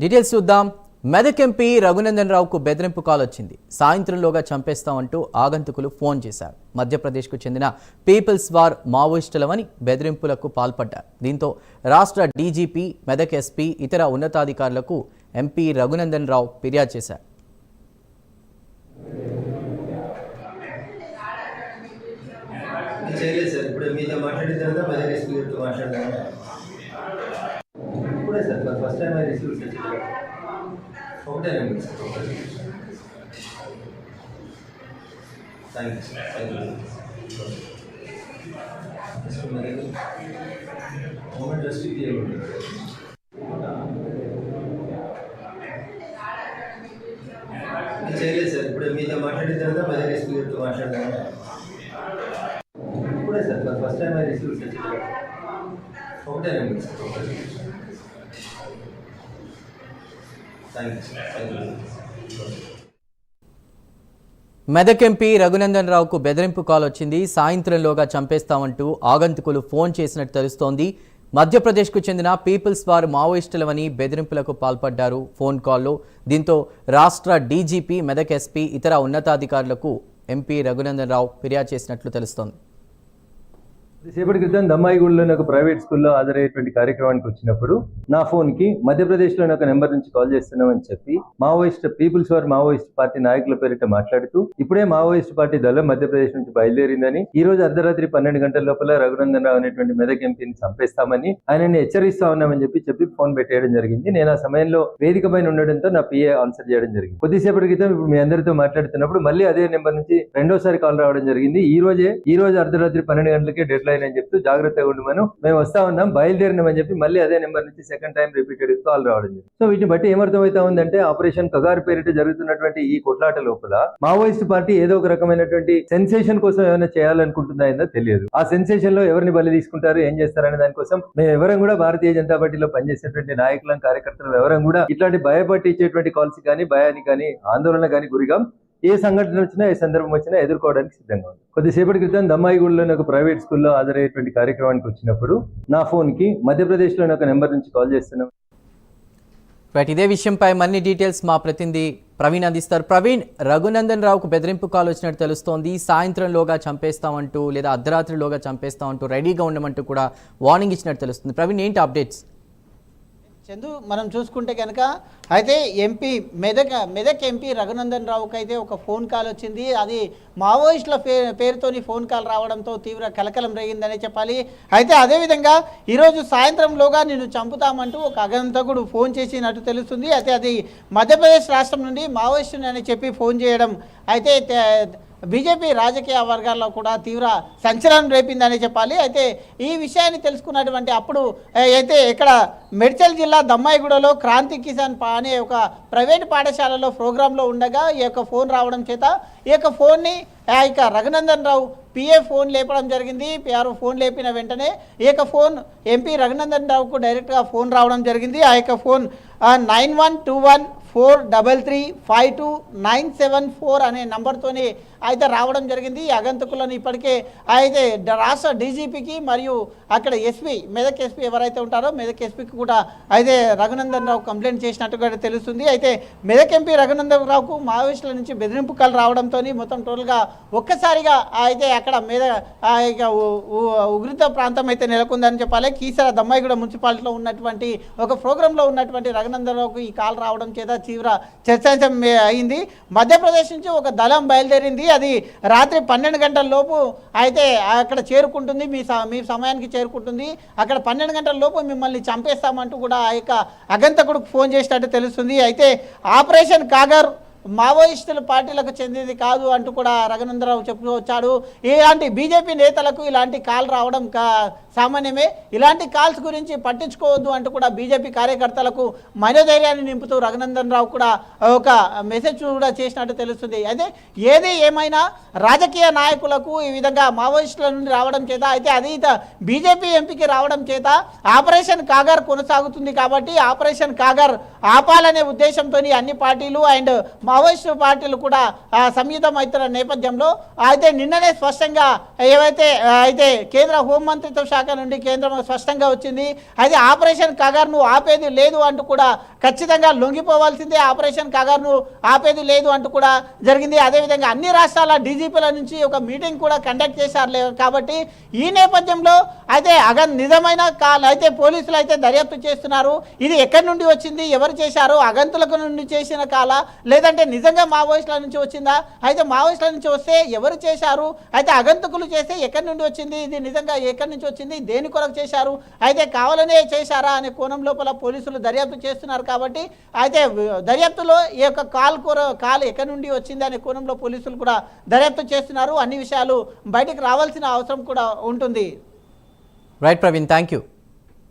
Details చూద్దాం. Medak MP Raghunandan రావుకు బెదిరింపు కాల్ వచ్చింది. సాయంత్రంలోగా చంపేస్తామంటూ ఆగంతుకులు ఫోన్ చేశారు. మధ్యప్రదేశ్కు చెందిన పీపుల్స్ వార్ మావోయిస్టులమని బెదిరింపులకు పాల్పడ్డారు. దీంతో రాష్ట్ర డీజీపీ, మెదక్ ఎస్పీ, ఇతర ఉన్నతాధికారులకు ఎంపీ రఘునందన్ రావు ఫిర్యాదు చేశారు. చేయలేదు సార్. ఇప్పుడు మీతో మాట్లాడిన తర్వాత మెదక్ ఎస్పీ గారితో మాట్లాడదాము. ఇప్పుడే sir first time I receive sir. ఒకటే number sir. Medak MP Raghunandan రావుకు బెదిరింపు కాల్ వచ్చింది. సాయంత్రంలోగా చంపేస్తామంటూ ఆగంతుకులు ఫోన్ చేసినట్టు తెలుస్తోంది. మధ్యప్రదేశ్కు చెందిన పీపుల్స్ వార్ మావోయిస్టులమని బెదిరింపులకు పాల్పడ్డారు ఫోన్ కాల్లో. దీంతో రాష్ట్ర డీజీపీ, మెదక్ ఎస్పీ, ఇతర ఉన్నతాధికారులకు ఎంపీ రఘునందన్ రావు ఫిర్యాదు చేసినట్లు తెలుస్తోంది. సేపటి క్రితం దమ్మాయిగూడలోని ఒక ప్రైవేట్ స్కూల్లో హాజరయ్యేటువంటి కార్యక్రమానికి వచ్చినప్పుడు నా ఫోన్కి మధ్యప్రదేశ్లోని ఒక నెంబర్ నుంచి కాల్ చేస్తున్నామని చెప్పి పీపుల్స్ వార్ మావోయిస్ట్ పార్టీ నాయకుల పేరిట మాట్లాడుతూ ఇప్పుడే మావోయిస్ట్ పార్టీ దళం మధ్యప్రదేశ్ నుంచి బయలుదేరిందని, ఈ రోజు అర్ధరాత్రి 12 గంటల లోపల రఘునందన్ రావు అనేటువంటి మెదక్ ఎంపీని చంపేస్తామని, ఆయనని హెచ్చరిస్తా ఉన్నామని చెప్పి ఫోన్ పెట్టేయడం జరిగింది. నేను ఆ సమయంలో వేదిక పైన ఉండడంతో నా పిఏ ఆన్సర్ చేయడం జరిగింది. కొద్దిసేపటి క్రితం ఇప్పుడు మీ అందరితో మాట్లాడుతున్నప్పుడు మళ్ళీ అదే నెంబర్ నుంచి రెండోసారి కాల్ రావడం జరిగింది. ఈ రోజు అర్ధరాత్రి 12 గంటలకే డెడ్ లైన్ అని చెప్తూ జాగ్రత్తగా ఉండమను, మేము వస్తా ఉన్నాం, బయలుదేరినామని చెప్పి మళ్ళీ అదే నెంబర్ నుంచి సెకండ్ టైం రిపీటెడ్ కాల్ రావడం జరిగింది. సో వీటిని బట్టి ఏమర్థమవుతా ఉందంటే ఆపరేషన్ కగార్ పేరిట జరుగుతున్నటువంటి ఈ కొట్లాట లోపల మావోయిస్ట్ పార్టీ ఏదో ఒక రకమైనటువంటి సెన్సేషన్ కోసం ఏమైనా చేయాలనుకుంటుందా ఏందో తెలియదు. ఆ సెన్సేషన్ లో ఎవరిని బలి తీసుకుంటారు, ఏం చేస్తారనే దానికోసం మేము ఎవరం కూడా భారతీయ జనతా పార్టీలో పనిచేసేటువంటి నాయకులం, కార్యకర్తలు ఎవరం కూడా ఇట్లాంటి భయపట్టించేటువంటి కాల్స్ కానీ, భయానికి కానీ, ఆందోళన కానీ గురిగాం. ఏ సంఘటన వచ్చినా, ఏ సందర్భం వచ్చినా ఎదుర్కోవడానికి సిద్ధంగా ఉంది. కొద్దిసేపటి క్రితం దమ్మాయిగూడలోని ఒక ప్రైవేట్ స్కూల్లో హాజరయ్యేటువంటి కార్యక్రమానికి వచ్చినప్పుడు నా ఫోన్కి మధ్యప్రదేశ్లోని ఒక నెంబర్ నుంచి కాల్ చేస్తున్నాం. ఇదే విషయంపై మరిన్ని డీటెయిల్స్ మా ప్రతినిధి ప్రవీణ్ అందిస్తారు. ప్రవీణ్, రఘునందన్ రావుకు బెదిరింపు కాల్ వచ్చినట్టు తెలుస్తోంది. సాయంత్రంలోగా చంపేస్తామంటూ లేదా అర్ధరాత్రిలోగా చంపేస్తామంటూ రెడీగా ఉండమంటూ కూడా వార్నింగ్ ఇచ్చినట్టు తెలుస్తుంది. ప్రవీణ్, ఏంటి అప్డేట్స్? చందు, మనం చూసుకుంటే కనుక అయితే మెదక్ ఎంపీ రఘునందన్ రావుకి అయితే ఒక ఫోన్ కాల్ వచ్చింది. అది మావోయిస్టుల పేరుతోని ఫోన్ కాల్ రావడంతో తీవ్ర కలకలం రేగిందనే చెప్పాలి. అయితే అదేవిధంగా ఈరోజు సాయంత్రంలోగా నిన్ను చంపుతామంటూ ఒక అగంతకుడు ఫోన్ చేసినట్టు తెలుస్తుంది. అయితే అది మధ్యప్రదేశ్ రాష్ట్రం నుండి మావోయిస్టుని అని చెప్పి ఫోన్ చేయడం అయితే బీజేపీ రాజకీయ వర్గాల్లో కూడా తీవ్ర సంచలనం రేపిందని చెప్పాలి. అయితే ఈ విషయాన్ని తెలుసుకున్నటువంటి అప్పుడు అయితే ఇక్కడ మేడ్చల్ జిల్లా దమ్మాయిగూడలో క్రాంతి కిసాన్ అనే ఒక ప్రైవేట్ పాఠశాలలో ప్రోగ్రాంలో ఉండగా ఈ యొక్క ఫోన్ రావడం చేత ఈ యొక్క ఫోన్ని రఘునందన్ రావు పిఏ ఫోన్ లేపడం జరిగింది. పిఆర్ఓ ఫోన్ లేపిన వెంటనే ఈ యొక్క ఫోన్ ఎంపీ రఘునందన్ రావుకు డైరెక్ట్గా ఫోన్ రావడం జరిగింది. ఆ యొక్క ఫోన్ 912143352974 అనే నంబర్తోనే అయితే రావడం జరిగింది. అగంతకులను ఇప్పటికే అయితే రాష్ట్ర డీజీపీకి మరియు అక్కడ ఎస్పీ, మెదక్ ఎస్పీ ఎవరైతే ఉంటారో మెదక్ ఎస్పీకి కూడా అయితే రఘునందన్ రావు కంప్లైంట్ చేసినట్టుగా తెలుస్తుంది. అయితే మెదక్ ఎంపీ రఘునందన్ రావుకు మావోయిస్టుల నుంచి బెదిరింపు కాల్ రావడంతో మొత్తం టోటల్గా ఒక్కసారిగా అయితే అక్కడ ఉగ్రత ప్రాంతం అయితే నెలకొందని చెప్పాలి. కీసర దమ్మాయిగూడ మున్సిపాలిటీలో ఉన్నటువంటి ఒక ప్రోగ్రాంలో ఉన్నటువంటి రఘునందన్ రావుకు ఈ కాల్ రావడం చేత తీవ్ర చర్చాంశం అయింది. మధ్యప్రదేశ్ నుంచి ఒక దళం బయలుదేరింది. అది రాత్రి 12 గంటల లోపు అయితే అక్కడ చేరుకుంటుంది, మీ సమయానికి చేరుకుంటుంది. అక్కడ 12 గంటల లోపు మిమ్మల్ని చంపేస్తామంటూ కూడా ఆ యొక్క అగంతకుడికి ఫోన్ చేసినట్టు తెలుస్తుంది. అయితే ఆపరేషన్ కాగర్ మావోయిస్టుల పార్టీలకు చెందింది కాదు అంటూ కూడా రఘునందన్ రావు చెప్పుకొచ్చాడు. ఇలాంటి బీజేపీ నేతలకు ఇలాంటి కాల్ రావడం సామాన్యమే, ఇలాంటి కాల్స్ గురించి పట్టించుకోవద్దు అంటూ కూడా బీజేపీ కార్యకర్తలకు మనోధైర్యాన్ని నింపుతూ రఘునందన్ రావు కూడా ఒక మెసేజ్ కూడా చేసినట్టు తెలుస్తుంది. అయితే ఏది ఏమైనా రాజకీయ నాయకులకు ఈ విధంగా మావోయిస్టుల నుండి రావడం చేత అయితే అది బీజేపీ ఎంపీకి రావడం చేత ఆపరేషన్ కాగర్ కొనసాగుతుంది. కాబట్టి ఆపరేషన్ కాగర్ ఆపాలనే ఉద్దేశంతో అన్ని పార్టీలు అండ్ మావోయిస్టు పార్టీలు కూడా సంయుతం అవుతున్న నేపథ్యంలో అయితే నిన్ననే స్పష్టంగా ఏవైతే అయితే కేంద్ర హోంమంత్రిత్వ శాఖ నుండి కేంద్రం స్పష్టంగా వచ్చింది. అయితే ఆపరేషన్ కగార్ను ఆపేది లేదు అంటూ కూడా ఖచ్చితంగా లొంగిపోవాల్సిందే, ఆపరేషన్ కగార్ను ఆపేది లేదు అంటూ కూడా జరిగింది. అదేవిధంగా అన్ని రాష్ట్రాల డీజీపీల నుంచి ఒక మీటింగ్ కూడా కండక్ట్ చేశారు. కాబట్టి ఈ నేపథ్యంలో అయితే నిజమైన కాల్ అయితే పోలీసులు అయితే దర్యాప్తు చేస్తున్నారు. ఇది ఎక్కడి నుండి వచ్చింది, ఎవరు చేశారు, అగంతులకు నుండి చేసిన కాలా లేదంటే నిజంగా మావోయిస్టుల నుంచి వచ్చిందా, అయితే మావోయిస్టుల నుంచి వస్తే ఎవరు చేశారు, అయితే అగంతకులు చేస్తే ఎక్కడి నుండి వచ్చింది, ఇది నిజంగా ఎక్కడి నుంచి వచ్చింది, దేని కొరకు చేశారు, అయితే కావాలనే చేశారా అనే కోణం లోపల పోలీసులు దర్యాప్తు చేస్తున్నారు. కాబట్టి అయితే దర్యాప్తులో ఈ యొక్క కాల్ ఎక్కడి నుండి వచ్చింది అనే కోణంలో పోలీసులు కూడా దర్యాప్తు చేస్తున్నారు. అన్ని విషయాలు బయటకు రావాల్సిన అవసరం కూడా ఉంటుంది. Right Praveen, thank you.